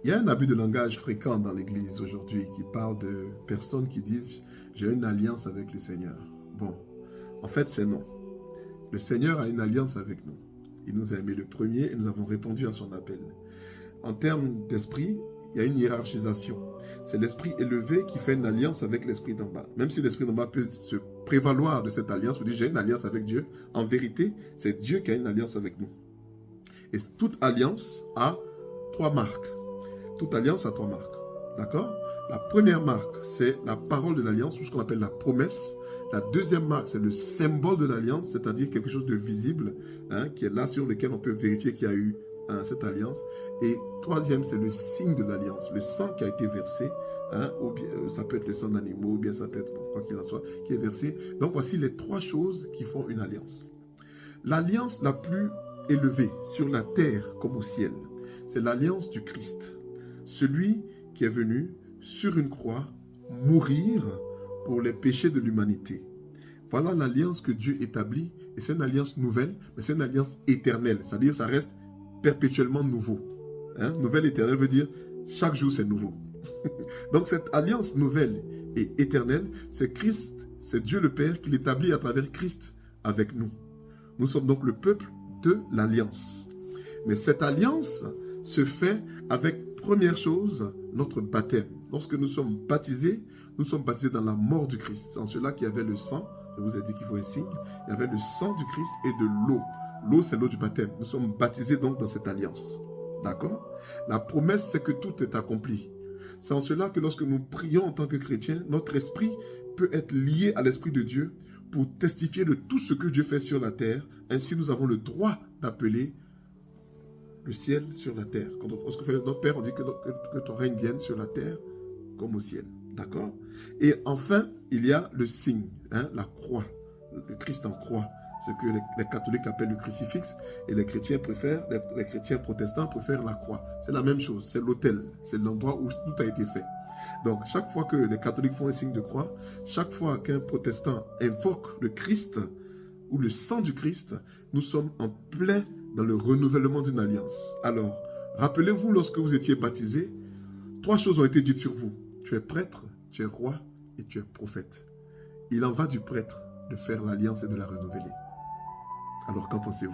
Il y a un abus de langage fréquent dans l'Église aujourd'hui qui parle de personnes qui disent « j'ai une alliance avec le Seigneur ». Bon, en fait c'est non. Le Seigneur a une alliance avec nous. Il nous a aimés le premier et nous avons répondu à son appel. En termes d'esprit, il y a une hiérarchisation. C'est l'esprit élevé qui fait une alliance avec l'esprit d'en bas. Même si l'esprit d'en bas peut se prévaloir de cette alliance, vous dites j'ai une alliance avec Dieu, en vérité, c'est Dieu qui a une alliance avec nous. Et toute alliance a trois marques. Toute alliance a trois marques. D'accord? La première marque, c'est la parole de l'alliance, ou ce qu'on appelle la promesse. La deuxième marque, c'est le symbole de l'alliance, c'est-à-dire quelque chose de visible, qui est là sur lequel on peut vérifier qu'il y a eu cette alliance. Et troisième, c'est le signe de l'alliance, le sang qui a été versé, ou bien, ça peut être le sang d'animaux, ou bien ça peut être, quoi qu'il en soit, qui est versé. Donc voici les trois choses qui font une alliance. L'alliance la plus élevée sur la terre comme au ciel, c'est l'alliance du Christ. Celui qui est venu sur une croix mourir pour les péchés de l'humanité. Voilà l'alliance que Dieu établit, et c'est une alliance nouvelle, mais c'est une alliance éternelle, c'est-à-dire ça reste perpétuellement nouveau. Nouvelle éternelle veut dire chaque jour c'est nouveau. Donc cette alliance nouvelle et éternelle, c'est Christ, c'est Dieu le Père qui l'établit à travers Christ avec nous. Nous sommes donc le peuple de l'alliance. Mais cette alliance se fait avec, première chose, notre baptême. Lorsque nous sommes baptisés dans la mort du Christ. C'est en cela qu'il y avait le sang, je vous ai dit qu'il faut un signe, il y avait le sang du Christ et de l'eau. L'eau, c'est l'eau du baptême. Nous sommes baptisés donc dans cette alliance. D'accord? La promesse, c'est que tout est accompli. C'est en cela que lorsque nous prions en tant que chrétiens, notre esprit peut être lié à l'esprit de Dieu pour testifier de tout ce que Dieu fait sur la terre. Ainsi, nous avons le droit d'appeler le ciel sur la terre. Quand on fait notre Père, on dit que ton règne vienne sur la terre comme au ciel. D'accord? Et enfin, il y a le signe, la croix. Le Christ en croix. Ce que les catholiques appellent le crucifix et les chrétiens les chrétiens protestants préfèrent la croix. C'est la même chose, c'est l'autel, c'est l'endroit où tout a été fait. Donc, chaque fois que les catholiques font un signe de croix, chaque fois qu'un protestant invoque le Christ ou le sang du Christ, nous sommes en plein dans le renouvellement d'une alliance. Alors, rappelez-vous, lorsque vous étiez baptisés, trois choses ont été dites sur vous. Tu es prêtre, tu es roi et tu es prophète. Il en va du prêtre de faire l'alliance et de la renouveler. Alors, qu'en pensez-vous?